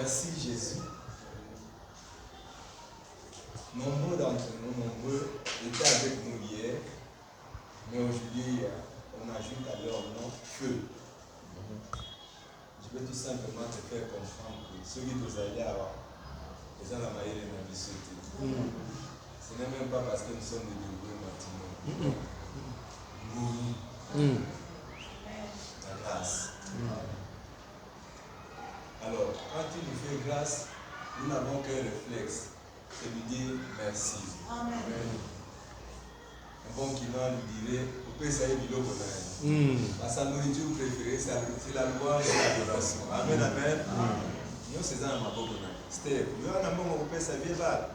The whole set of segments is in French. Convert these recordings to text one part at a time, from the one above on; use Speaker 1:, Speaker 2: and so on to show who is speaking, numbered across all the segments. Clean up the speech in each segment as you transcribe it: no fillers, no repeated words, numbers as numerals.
Speaker 1: Merci Jésus. Nombreux d'entre nous, étaient avec nous hier, mais aujourd'hui, on ajoute à leur nom feu. Je veux tout simplement te faire comprendre que ceux qui nous allaient avoir, les gens la maille de la vie. Ce n'est même pas parce que nous sommes des dévoués maintenant. La grâce. Alors, quand tu nous fais grâce, nous n'avons qu'un réflexe, c'est de dire merci. Amen. Un bon Kinois lui dirait, vous pouvez essayer du logo. Sa nourriture préférée, c'est la louange et l'adoration. Amen, amen. Nous, c'est ça, ma bonne. C'était, nous avons un peu sa vie là.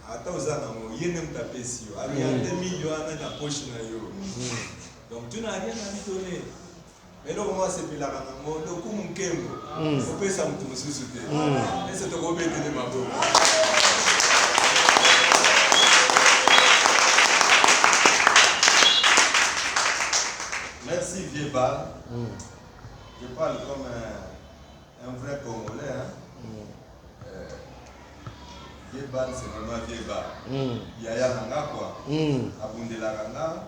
Speaker 1: Attends, vous avez un peu tapé si vous avez 2 millions dans la poche. Donc, tu n'as rien à lui donner. Mais donc, moi, c'est plus la rana. Donc, comme un kembo, vous pouvez ça me soucier. Et c'est au gobet de ma bonne. Merci, vieux bal. Je parle comme un vrai Congolais. Vieux bal, c'est vraiment vieux bal. Yaya Nanga, quoi. Abundela Nanga.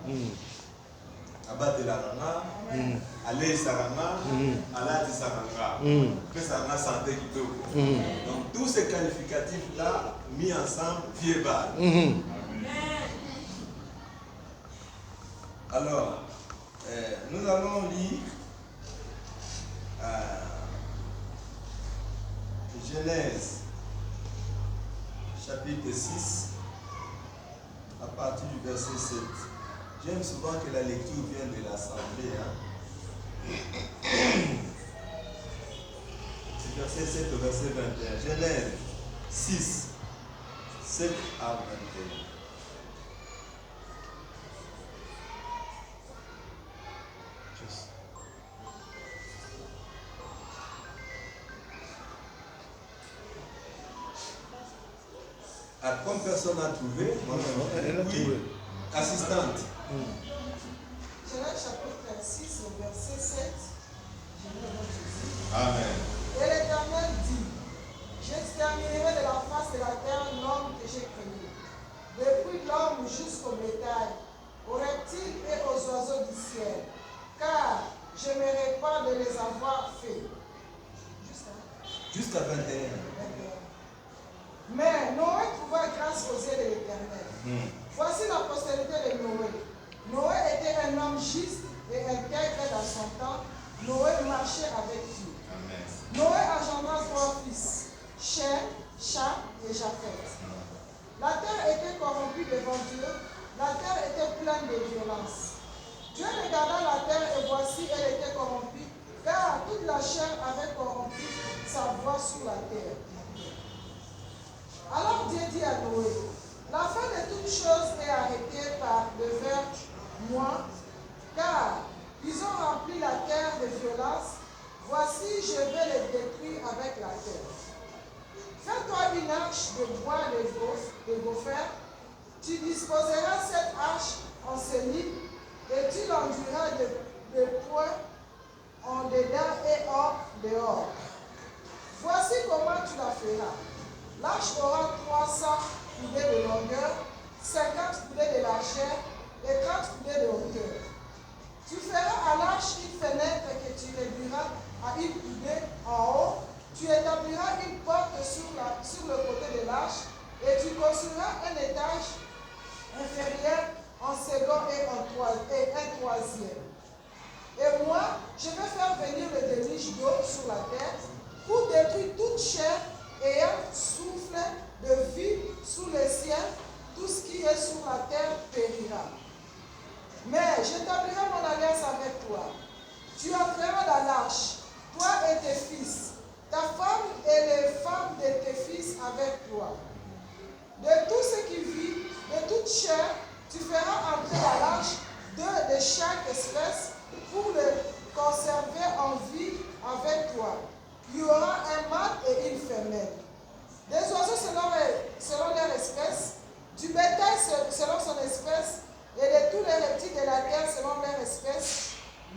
Speaker 1: Abatela Nanga. Allez Saranga. Alati Saranga. Que ça a santé qui toque. Donc, tous ces qualificatifs-là, mis ensemble, vieux bal. Alors, nous allons lire Genèse chapitre 6 à partir du verset 7. J'aime souvent que la lecture vienne de l'Assemblée. Du verset 7 au verset 21. Genèse 6, 7 à 21. Comme personne n'a trouvé, elle a trouvé. Assistante.
Speaker 2: Genèse chapitre 6, verset 7.
Speaker 1: Amen.
Speaker 2: Et l'Éternel dit, j'exterminerai de la face de la terre l'homme que j'ai créé, depuis l'homme jusqu'au bétail, aux reptiles et aux oiseaux du ciel, car je me répands de les avoir faits.
Speaker 1: Jusqu'à 21.
Speaker 2: Mais Noé trouva grâce aux yeux de l'Éternel. Voici la postérité de Noé. Noé était un homme juste et intègre dans son temps. Noé marchait avec Dieu. Amen. Noé engendra 3 fils, Shem, Cham et Japheth. La terre était corrompue devant Dieu. La terre était pleine de violence. Dieu regarda la terre et voici elle était corrompue, car toute la chair avait corrompu sa voie sur la terre. Alors Dieu dit à Noé, la fin de toutes choses est arrêtée par devers moi, car ils ont rempli la terre de violence. Voici, je vais les détruire avec la terre. Fais-toi une arche de bois de gopher. Tu disposeras cette arche en cellule et tu l'enduiras de points en dedans et hors dehors. Voici comment tu la feras. L'arche aura 300 coudées de longueur, 50 coudées de largeur et 30 coudées de hauteur. Tu feras à l'arche une fenêtre que tu réduiras à une coudée en haut. Tu établiras une porte sur le côté de l'arche et tu construiras un étage inférieur, en second et un troisième. Et moi, je vais faire venir le déluge d'eau sur la terre pour détruire toute chair ayant souffle de vie sous le ciel. Tout ce qui est sur la terre périra. Mais j'établirai mon alliance avec toi. Tu entreras dans l'arche, toi et tes fils, ta femme et les femmes de tes fils avec toi. De tout ce qui vit, de toute chair, tu feras entrer dans l'arche 2 de chaque espèce pour le conserver en vie avec toi. Il y aura un mâle et une femelle. Des oiseaux selon leur espèce, du bétail selon son espèce, et de tous les reptiles de la terre selon leur espèce.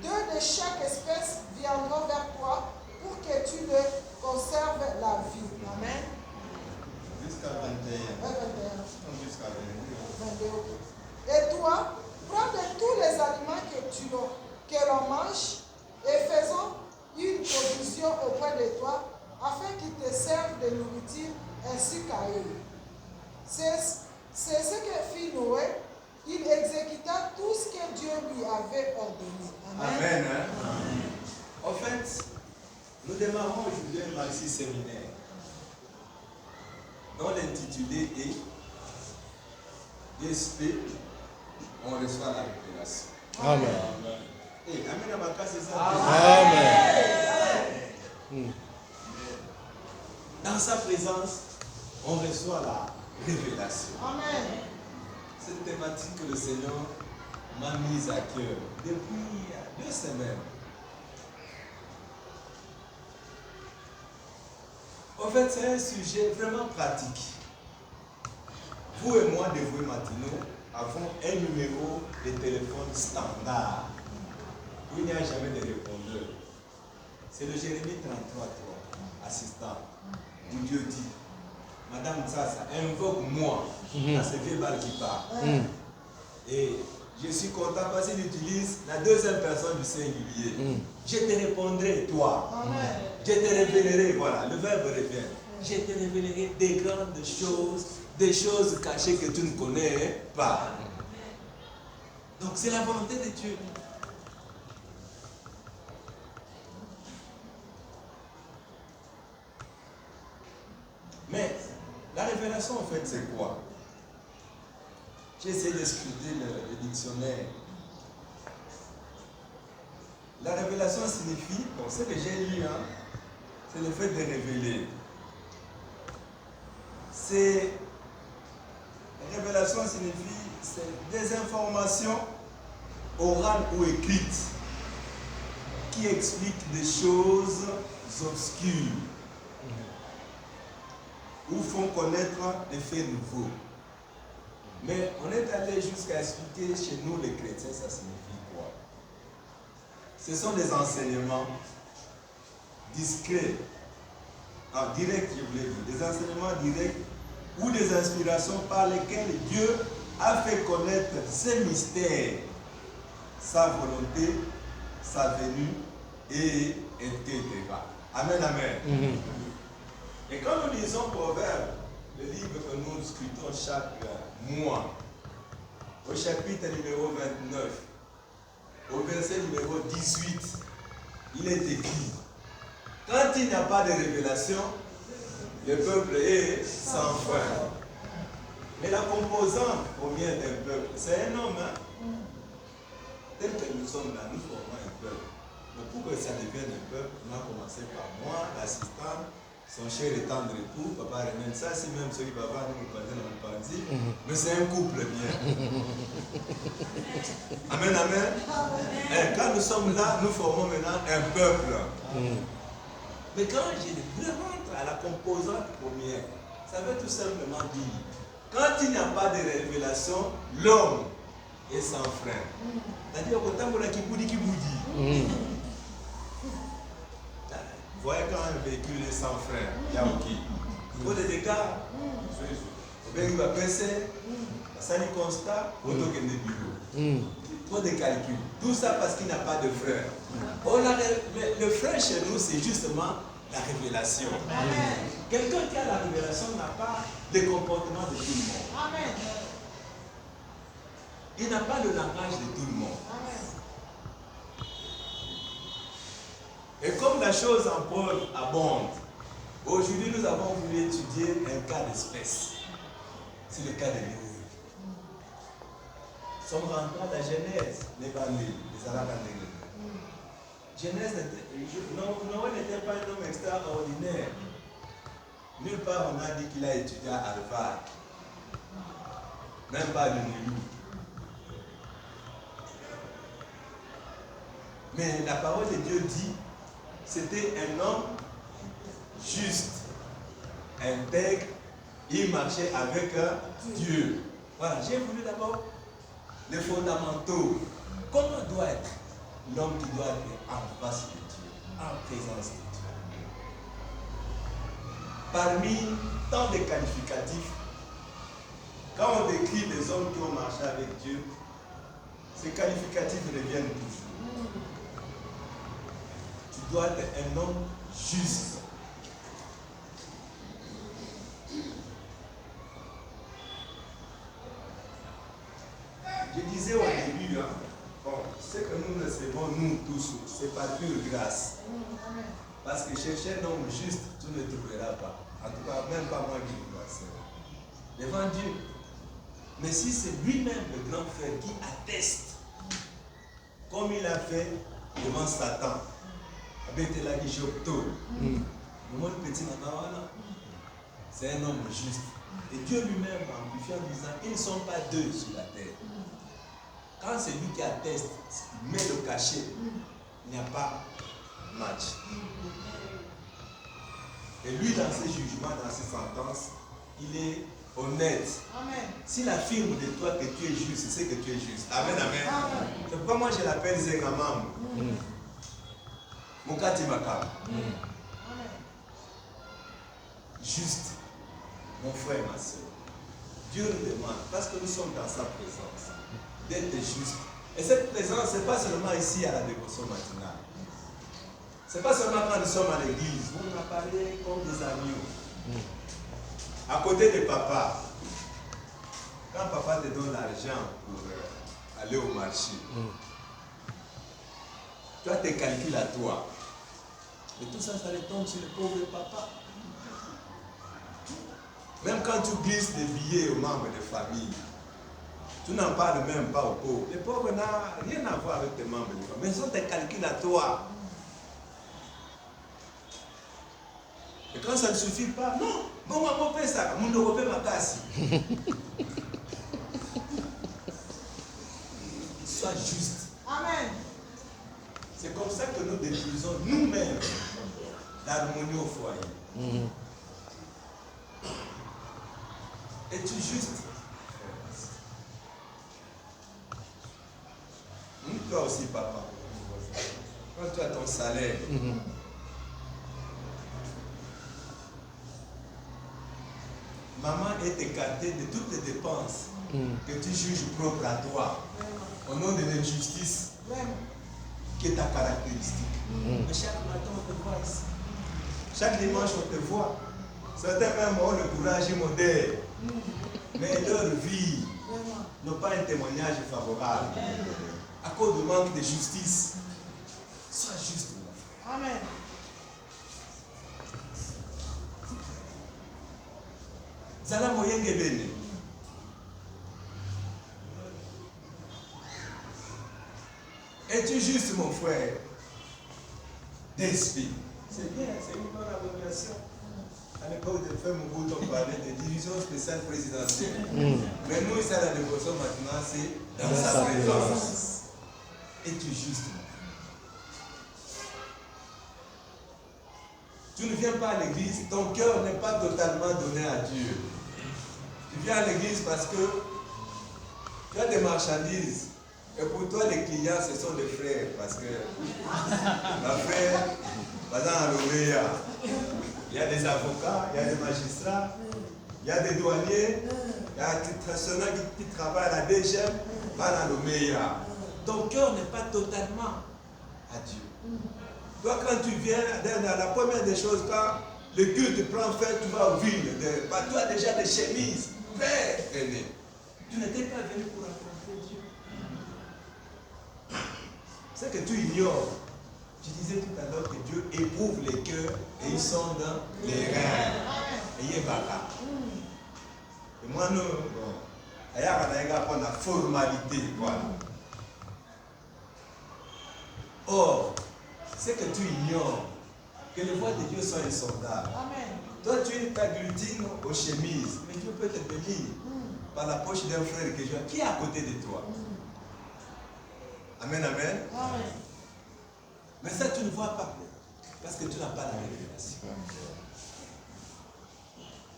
Speaker 2: 2 de chaque espèce viendront vers toi pour que tu le conserve la vie. Amen.
Speaker 3: Jusqu'à 21.
Speaker 2: 21.
Speaker 3: Jusqu'à
Speaker 2: 22. Et toi, prends de tous les aliments que l'on mange et faisons une provision auprès de toi afin qu'ils te servent de nourriture ainsi qu'à eux. C'est ce que fit Noé. Il exécuta tout ce que Dieu lui avait ordonné. Amen.
Speaker 1: Amen. Hein? En fait, nous démarrons aujourd'hui un maxi séminaire dont l'intitulé est DSP, on reçoit la révélation.
Speaker 4: Amen.
Speaker 1: Et Amen Abaka, c'est ça.
Speaker 4: Amen.
Speaker 1: Dans sa présence, on reçoit la révélation.
Speaker 2: Amen.
Speaker 1: Cette thématique que le Seigneur m'a mise à cœur depuis 2 semaines. En fait, c'est un sujet vraiment pratique. Vous et moi, dévoués matinaux, avons un numéro de téléphone standard où il n'y a jamais de répondeur. C'est le Jérémie 33.3, assistant, où Dieu dit, Madame Tsassa, invoque-moi. C'est vieux bal qui parle. Et je suis content parce qu'il utilise la deuxième personne du singulier. Je te répondrai, toi.
Speaker 2: Amen.
Speaker 1: Je te révélerai, voilà, le verbe revient. Je te révélerai des grandes choses, des choses cachées que tu ne connais pas. Donc c'est la volonté de Dieu. Mais la révélation en fait c'est quoi? J'ai essayé d'exclure le dictionnaire. La révélation signifie, bon, ce que j'ai lu, hein, c'est le fait de révéler. La révélation signifie, c'est des informations orales ou écrites qui expliquent des choses obscures ou font connaître des faits nouveaux. Mais on est allé jusqu'à expliquer chez nous les chrétiens, ça signifie quoi? Ce sont des enseignements discrets, directs, je voulais dire, des enseignements directs ou des inspirations par lesquelles Dieu a fait connaître ses mystères, sa volonté, sa venue et etc. Amen, amen. Et quand nous lisons Proverbes, le livre que nous scrutons chaque mois, au chapitre numéro 29, au verset numéro 18, il est écrit, quand il n'y a pas de révélation, le peuple est sans fin. Mais la composante première d'un peuple, c'est un homme. Hein? Tel que nous sommes là, nous formons un peuple. Mais pour que ça devienne un peuple, on a commencé par moi, l'assistant, son cher et tendre époux, papa René, ça c'est même celui qui va nous parler dans le paradis, mais c'est un couple bien. Amen, amen. Et quand nous sommes là, nous formons maintenant un peuple. Mais quand je rentre à la composante première, ça veut tout simplement dire, quand il n'y a pas de révélation, l'homme est sans frein. C'est-à-dire qu'au temps où on a qui boudi. Vous voyez quand un véhicule est sans frein, il y a ok. Il faut des dégâts. Il va passer, ça lui constate, auto que des bureaux. Il faut des calculs. Tout ça parce qu'il n'a pas de frein. Oh, le frein chez nous, c'est justement la révélation.
Speaker 2: Amen.
Speaker 1: Quelqu'un qui a la révélation n'a pas le comportement de tout le monde.
Speaker 2: Amen.
Speaker 1: Il n'a pas le langage de tout le monde.
Speaker 2: Amen.
Speaker 1: Et comme la chose en Paul abonde, aujourd'hui nous avons voulu étudier un cas d'espèce. C'est le cas de Noé. Nous sommes rentrés à la Genèse, les Arabes. Genèse, Noé n'était pas un homme extraordinaire. Nulle part on a dit qu'il a étudié à Harvard. Même pas à l'UNILU. Mais la parole de Dieu dit, c'était un homme juste, intègre, il marchait avec Dieu. Voilà, j'ai voulu d'abord les fondamentaux. Comment doit être l'homme qui doit être en face de Dieu, en présence de Dieu? parmi tant de qualificatifs, quand on décrit les hommes qui ont marché avec Dieu, ces qualificatifs reviennent toujours. Tu dois être un homme juste. Je disais au début, bon, ce que nous recevons, nous tous, c'est par pure grâce. Parce que chercher un homme juste, tu ne trouveras pas. En tout cas, même pas moi qui le vois. Devant Dieu. Mais si c'est lui-même le grand frère qui atteste, comme il a fait devant Satan, avec la Gijopto, c'est un homme juste. Et Dieu lui-même amplifie en disant, ils ne sont pas deux sur la terre. Quand c'est lui qui atteste, il met le cachet, il n'y a pas match. Et lui, dans ses jugements, dans ses sentences, il est honnête.
Speaker 2: Amen.
Speaker 1: S'il affirme de toi que tu es juste, c'est que tu es juste. Amen, amen. C'est pourquoi moi je l'appelle Zengamam. Mukati Makam. Juste, mon frère et ma soeur. Dieu nous demande, parce que nous sommes dans sa présence, d'être juste. Et cette présence, ce n'est pas seulement ici à la dévotion matinale. Ce n'est pas seulement quand nous sommes à l'église, où on apparaît comme des agneaux. À côté de papa, quand papa te donne l'argent pour aller au marché, toi tes calculs à toi. Et tout ça, ça retombe sur le pauvre papa. Même quand tu glisses des billets aux membres de famille, tu n'en parles même pas aux pauvres. Les pauvres n'ont rien à voir avec tes membres de famille. Mais ce sont tes calculs à toi. Et quand ça ne suffit pas, non, bon, on peut ça, on ne peut pas casser. Sois juste.
Speaker 2: Amen.
Speaker 1: C'est comme ça que nous détruisons nous-mêmes l'harmonie au foyer. Es-tu juste? Toi aussi, papa. Quand tu as ton salaire, maman est écartée de toutes les dépenses que tu juges propres à toi, au nom de l'injustice qui est ta caractéristique. Mais chaque matin, on te voit ici. Chaque dimanche, on te voit. Certains même ont le courage moderne, mais leur vie n'a pas un témoignage favorable à cause du manque de justice. Sois juste, mon frère.
Speaker 2: Amen.
Speaker 1: Zala moyenge bene. Es-tu juste, mon frère, d'esprit? C'est bien, c'est une bonne abréviation. À l'époque de Frère Mobutu, on parlait de division spéciale présidentielle. Mais nous, ici à la dévotion maintenant, c'est dans sa présence. Es-tu juste, mon frère? Tu ne viens pas à l'église, ton cœur n'est pas totalement donné à Dieu. Tu viens à l'église parce que tu as des marchandises. Et pour toi, les clients, ce sont des frères. Parce que ma frère, par exemple, à l'Oméa, il y a des avocats, il y a des magistrats, il y a des douaniers, il y a des personnels qui travaillent à la DGM, pas à l'Oméa. Ton cœur n'est pas totalement à Dieu. Toi, quand tu viens, la première des choses, quand le culte prend fin, tu vas au ville. Tu as déjà des chemises. Père aîné, tu n'étais pas venu pour rencontrer Dieu. C'est que tu ignores. Tu disais tout à l'heure que Dieu éprouve les cœurs et ils sont dans les reins. Et baka. Et moi, nous, il y a la formalité. Voilà. Or, c'est que tu ignores que les voies de Dieu sont insondables.
Speaker 2: Amen.
Speaker 1: Toi, tu t'agglutines aux chemises, mais Dieu peut te bénir par la poche d'un frère que tu as, qui est à côté de toi. Amen, amen.
Speaker 2: Amen.
Speaker 1: Mais ça, tu ne vois pas, parce que tu n'as pas la révélation.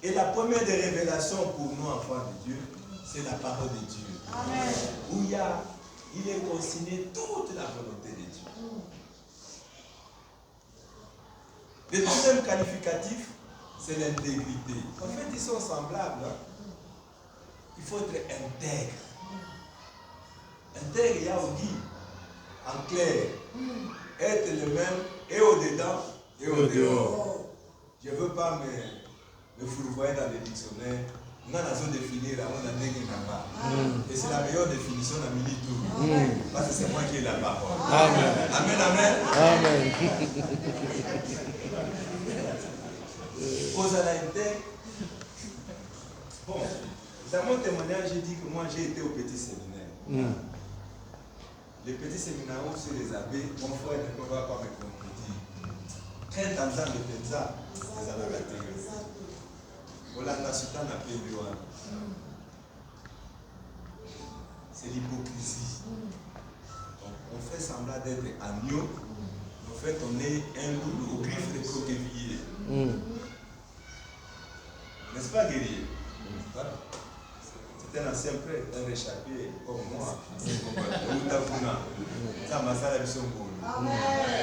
Speaker 1: Et la première des révélations pour nous, enfants de Dieu, c'est la parole de Dieu.
Speaker 2: Amen.
Speaker 1: Où il est consigné toute la volonté de Dieu. Le deuxième qualificatif, c'est l'intégrité. En fait, ils sont semblables. Hein? Il faut être intègre. Intègre, il y a aussi, en clair, être le même et au-dedans et au-dehors. Je ne veux pas me fourvoyer dans les dictionnaires. On a la zone définie, on a défini là-bas. Et c'est la meilleure définition d'un mini-tour. Parce que c'est moi qui ai la parole.
Speaker 4: Amen.
Speaker 1: Amen, amen.
Speaker 4: Amen.
Speaker 1: Aux intègres. Bon, dans mon témoignage, j'ai dit que moi j'ai été au petit séminaire. Les petits séminaires où c'est les abbés, mon frère ne peut pas me contredire. 30 ans de penza, les abbés. C'est l'hypocrisie. Donc, on fait semblant d'être agneau, en fait on est un loup au griffe de croquevillé. N'est-ce pas, guerrier? Voilà. C'est un ancien prêtre, un réchappé comme moi.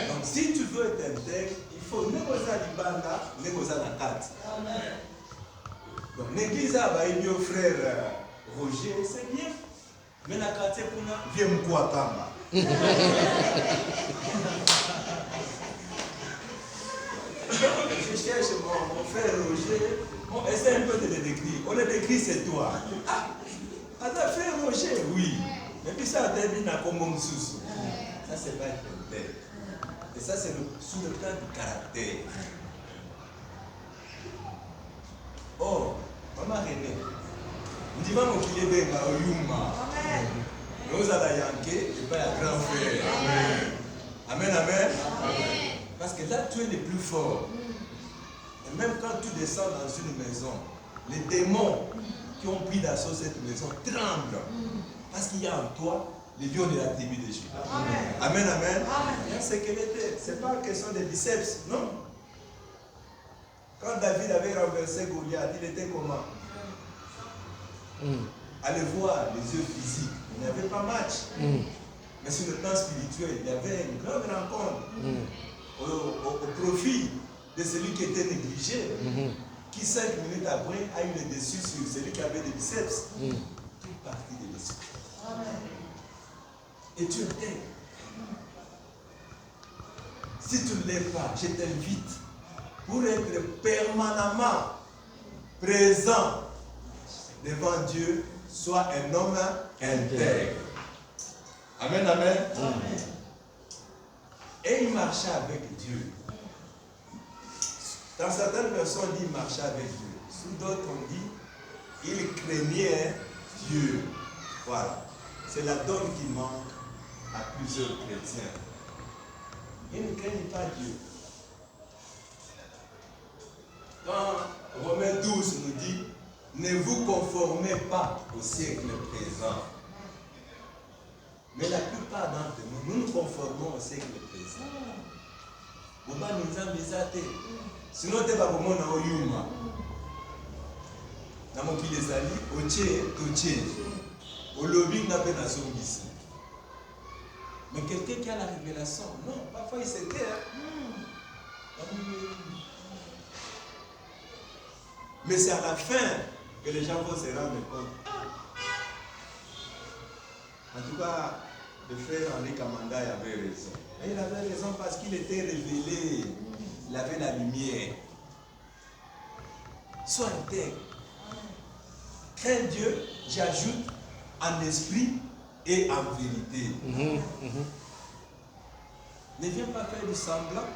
Speaker 1: Donc si tu veux être intègre, il faut négocier à l'Ibanda, négocier à la carte. Donc l'église a mon frère Roger, c'est bien. Mais la carte pour nous, viens me quoi tamba. Je cherche mon frère Roger. On essaie un peu de le décrire. On le décrit, c'est toi. Ah, frère Roger, oui. Mais puis ça a été comme mon sous. Ça, c'est pas être intègre. Et ça, c'est sur le plan du caractère. Oh, maman René, on dit maman qu'il est bien à Oyuma. Nous allons yanker et pas à grand frère. Amen, amen. Parce que là, tu es le plus fort. Et même quand tu descends dans une maison, les démons qui ont pris d'assaut cette maison tremblent. Parce qu'il y a en toi les lions de la tribu de Juda. Amen, amen. C'est qu'elle était. Ce n'est pas une question de biceps, non. Quand David avait renversé Goliath, il était comment? Allez voir les yeux physiques. Il n'y avait pas match. Mais sur le plan spirituel, il y avait une grande rencontre au profit de celui qui était négligé, qui 5 minutes après a eu le dessus sur celui qui avait des biceps. Toute partie de l'esprit. Et tu es. Si tu ne l'es pas, je t'invite pour être permanemment présent devant Dieu, sois un homme intègre. Amen, amen. Et il marchait avec Dieu. Dans certaines personnes, on dit marcher avec Dieu. Sous d'autres, on dit il craignait Dieu. Voilà. C'est la donne qui manque à plusieurs chrétiens. Ils ne craignent pas Dieu. Quand Romains 12 nous dit ne vous conformez pas au siècle présent. Mais la plupart d'entre nous, nous nous conformons au siècle présent. Sinon, tu vas vous montrer au Yuma. Dans mon pays, au Tché, au lobby, n'a pas de ici. Mais quelqu'un qui a la révélation, non, parfois il s'était. Mais c'est à la fin que les gens vont se rendre compte. En tout cas, le frère Henri Kamanda avait raison. Et il avait raison parce qu'il était révélé. Il avait la lumière. Sois intègre. Crains Dieu, j'ajoute en esprit et en vérité. Ne viens pas faire du semblant.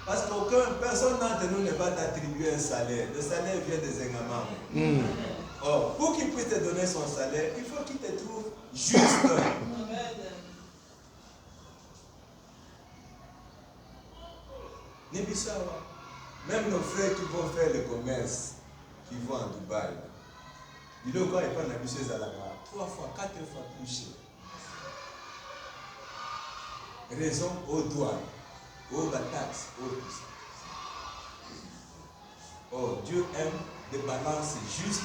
Speaker 1: Parce qu'aucune personne d'entre nous ne va t'attribuer un salaire. Le salaire vient des engagements. Or, pour qu'il puisse te donner son salaire, il faut qu'il te trouve juste. Même nos frères qui vont faire le commerce, qui vont en Dubaï, ils ont quand ils prennent la bûcheuse à la gare, 3 fois, 4 fois plus cher. Raison aux douanes, aux taxes, aux tout ça. Oh, Dieu aime des balances justes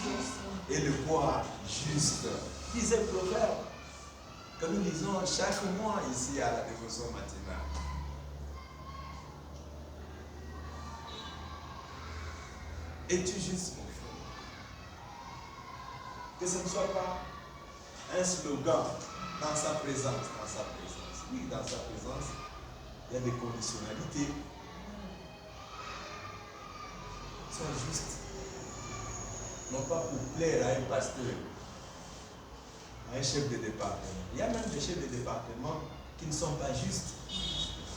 Speaker 1: et le poids juste. Disait le proverbe que nous lisons chaque mois ici à la dévotion matinale. Es-tu juste, mon frère? Que ce ne soit pas un slogan dans sa présence. Oui, dans sa présence, il y a des conditionnalités. Sois juste. Non pas pour plaire à un pasteur, à un chef de département. Il y a même des chefs de département qui ne sont pas justes.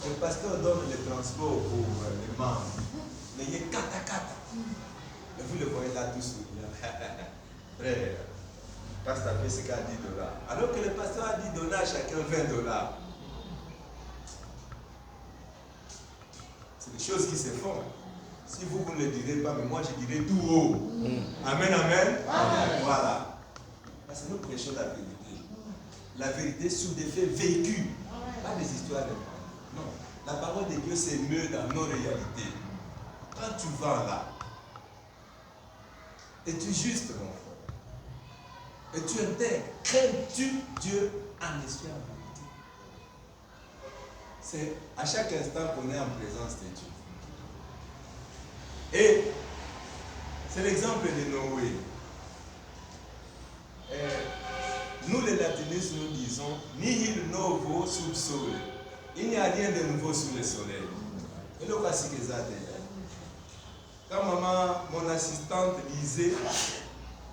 Speaker 1: Le pasteur donne le transport pour les membres. Mais il est kata. Et vous le voyez là tout souriant. Frère, le pasteur fait ce qu'à $10. Alors que le pasteur a dit donner à chacun $20. C'est des choses qui se font. Si vous ne le direz pas, mais moi je dirai tout haut. Amen, amen. Voilà. Parce que nous prêchons la vérité. La vérité sous des faits vécus. Pas des histoires de moi. Non. La parole de Dieu c'est mieux dans nos réalités. Quand tu vas là, es-tu juste, mon frère? Es-tu intègre? Crains-tu Dieu en esprit en vérité? C'est à chaque instant qu'on est en présence de Dieu. Et c'est l'exemple de Noé. Nous les latinistes nous disons nihil novo sub sole. Il n'y a rien de nouveau sous le soleil. Et le voici que ça déjà. Quand mon assistante disait,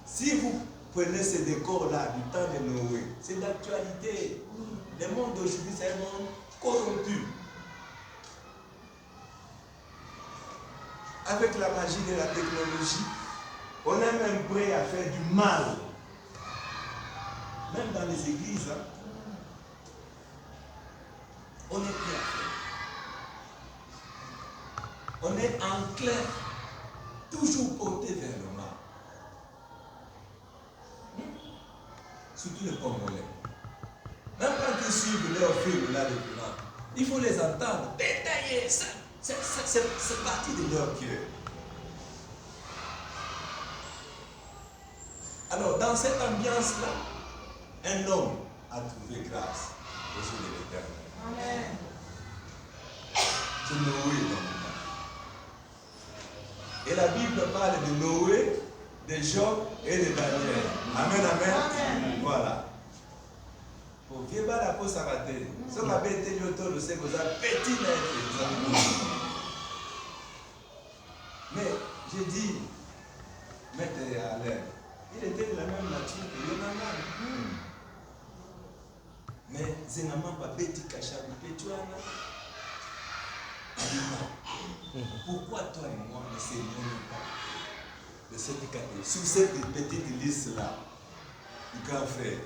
Speaker 1: si vous prenez ce décor-là du temps de Noé, c'est d'actualité. Le monde d'aujourd'hui, c'est un monde corrompu. Avec la magie de la technologie, on est même prêt à faire du mal. Même dans les églises, hein, on est prêt à faire. On est en clair, toujours porté vers le mal. Surtout les Congolais. Même quand ils suivent leur film là de plan, il faut les entendre détailler ça. C'est partie de leur cœur. Alors, dans cette ambiance-là, un homme a trouvé grâce aux yeux de l'Éternel.
Speaker 2: Amen.
Speaker 1: C'est Noé dans le monde. Et la Bible parle de Noé, de Job et de Daniel. Amen, amen.
Speaker 2: Amen.
Speaker 1: Voilà. Pour vieux bas la pause à rater. Ce qu'on avait été l'auteur de ce que vous avez petit maître. Mais j'ai dit, maître Alain, il était de la même nature que Yonaman. Mais Zenaman pas petit cachabi pétuana. Pourquoi toi et moi ne s'éloignons pas de cette catégorie, sur cette petite liste-là, du grand frère?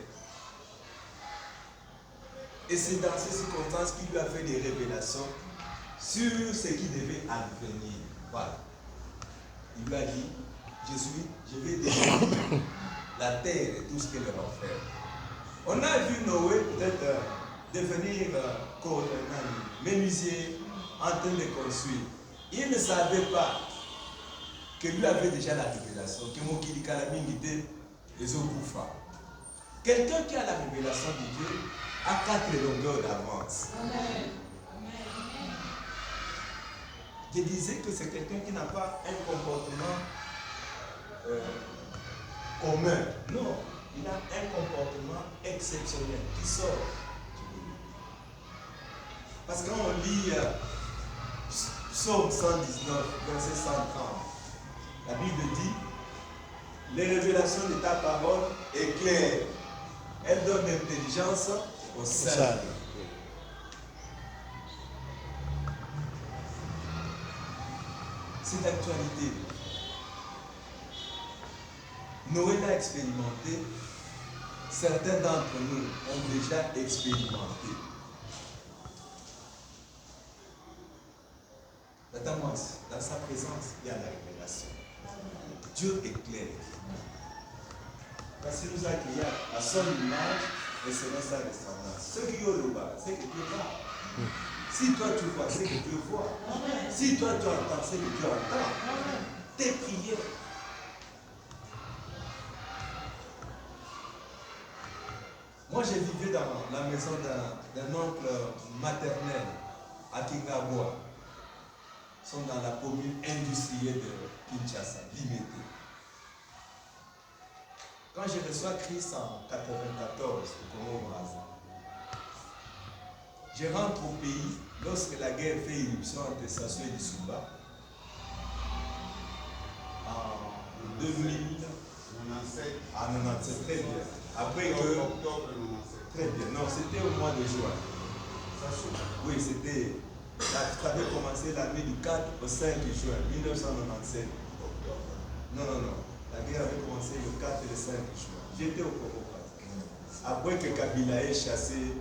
Speaker 1: Et c'est dans ces circonstances qu'il lui a fait des révélations sur ce qui devait advenir. Voilà. Il lui a dit, je vais détruire la terre et tout ce qu'elle va faire. On a vu Noé peut-être devenir menuisier en train de construire. Il ne savait pas que lui avait déjà la révélation, que Mokili Kalamingite et Zokoufa. Quelqu'un qui a la révélation de Dieu a 4 longueurs d'avance.
Speaker 2: Amen.
Speaker 1: Je disais que c'est quelqu'un qui n'a pas un comportement commun. Non, il a un comportement exceptionnel qui sort du milieu. Parce que quand on lit Psaume 119, verset 130, la Bible dit, les révélations de ta parole est claire. Elle donne l'intelligence aux sages. C'est d'actualité. Noé l'a expérimenté. Certains d'entre nous ont déjà expérimenté. Attends-moi, dans sa présence, il y a la révélation. Dieu est clair. Parce qu'il nous a créés à son image et selon sa ressemblance. Ce qui est au bas, c'est que Dieu voit. Si toi tu vois, c'est que Dieu voit. Si toi tu entends, c'est que Dieu entend. Tes prières. Moi, je vivais dans la maison d'un oncle maternel à Kingaboua. sont dans la commune industrielle de Kinshasa, Limité. Quand je reçois Christ en 1994 au Congo-Brazza, je rentre au pays lorsque la guerre fait irruption entre Sassou et Lissouba en 2097. Ah, 97, très bien. Après que.
Speaker 3: Octobre 97.
Speaker 1: Très bien. Non, c'était au mois de juin. Oui, c'était. Ça avait commencé la nuit du 4 au 5 juin 1997. Non. La guerre avait commencé le 4 et le 5 juin. J'étais au Congo. Après que Kabila ait chassé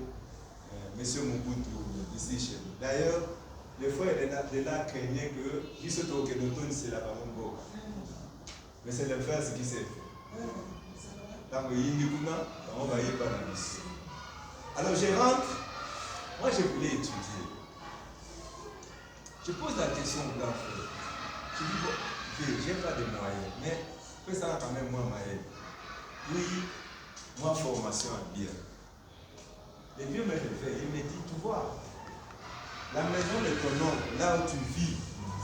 Speaker 1: M. Mobutu ici chez nous. D'ailleurs, les frères de là craignaient que Gisoto Kenotoni c'est la Bambo. Mais c'est l'inverse qui s'est fait. Quand on va y aller. Alors je rentre, moi je voulais étudier. Je pose la question au grand frère. Je dis, bon, je n'ai pas de moyens, mais ça a quand même moins moyen. Oui, moi formation à bien. Le vieux me réveille, il me dit, tu vois, la maison de ton oncle, là où tu vis,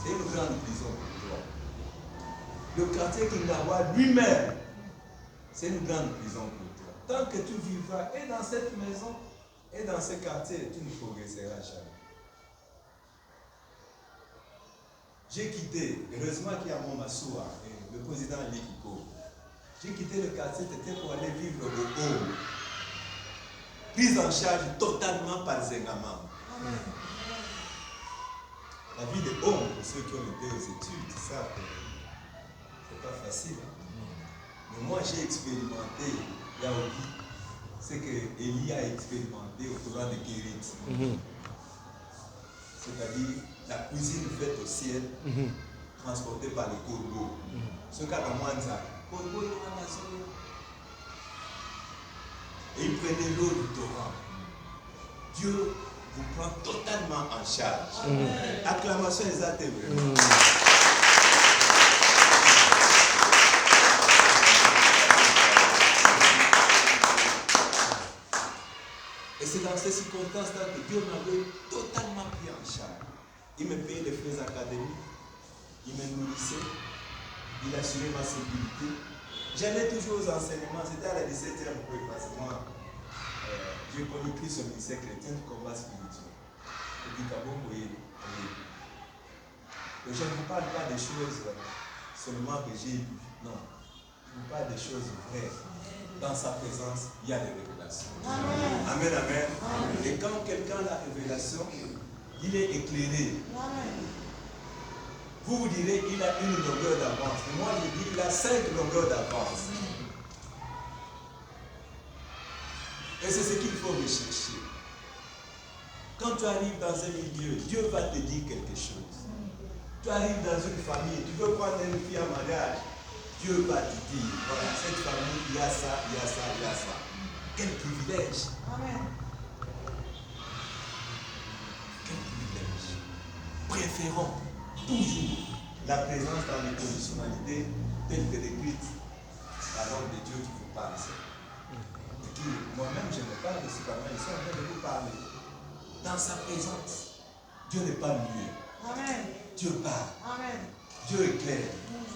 Speaker 1: c'est une grande prison pour toi. Le quartier Kingawa lui-même, c'est une grande prison pour toi. Tant que tu vivras et dans cette maison et dans ce quartier, tu ne progresseras jamais. J'ai quitté, heureusement qu'il y a mon Massoua, le président Likiko. J'ai quitté le quartier, c'était pour aller vivre au home. Prise en charge totalement par Zengama. La vie de home, pour ceux qui ont été aux études, ça, c'est pas facile. Mais moi, j'ai expérimenté Yaogi, ce que Elie a expérimenté au Torah de Kérit. C'est-à-dire la cuisine faite au ciel, transportée par le corbeau. Ce cas à Mwanza, corbeau et il prenait l'eau du torrent. Dieu vous prend totalement en charge. Acclamation exacte. Et c'est dans ces circonstances-là que Dieu m'avait totalement pris en charge. Il me payait les frais académiques, il me nourrissait, il assurait ma sécurité. J'allais toujours aux enseignements, c'était à la 17e parce que moi, j'ai connu Christ au ministère chrétien du combat spirituel. Et du Gabon, oui. Et je ne vous parle pas des choses seulement que j'ai lues. Non. Je vous parle des choses vraies. Dans sa présence, il y a des révélations. Amen, amen. Et quand quelqu'un a la révélation, il est éclairé. Vous direz qu'il a une longueur d'avance. Et moi, je dis qu'il a 5 longueurs d'avance. Et c'est ce qu'il faut rechercher. Quand tu arrives dans un milieu, Dieu va te dire quelque chose. Tu arrives dans une famille, tu veux prendre une fille en mariage, Dieu va te dire, voilà, cette famille, il y a ça, il y a ça, il y a ça. Quel privilège. Amen. Quel privilège. Préférons toujours la présence dans les conditionnalités telles que décrites par l'homme de Dieu qui vous parle. Moi-même, je me parle de ce parlement, ils sont en train de vous parler. Dans sa présence, Dieu n'est pas mieux. Amen. Dieu parle. Amen. Dieu est clair.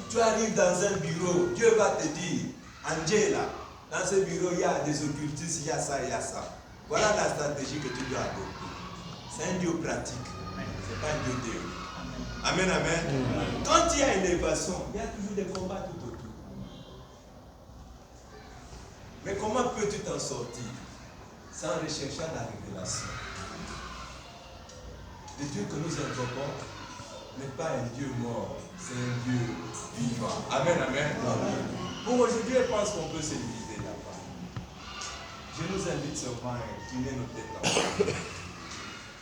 Speaker 1: Tu arrives dans un bureau, Dieu va te dire, Angela, dans ce bureau, il y a des occultistes, il y a ça, il y a ça. Voilà la stratégie que tu dois adopter. C'est un Dieu pratique. Ce n'est pas un Dieu théorique. Amen, amen. Amen. Quand il y a une élévation, il y a toujours des combats tout autour. Mais comment peux-tu t'en sortir sans rechercher la révélation? Le Dieu que nous invoquons n'est pas un Dieu mort, c'est un Dieu vivant. Amen, amen. Pour aujourd'hui, je pense qu'on peut se limiter là-bas. Je nous invite seulement à incliner nos têtes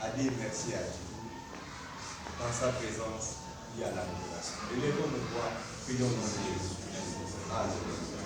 Speaker 1: à dire merci à Dieu. Dans sa présence, il y a la révélation. Élevons nos voix, prions dans Jésus. Alléluia.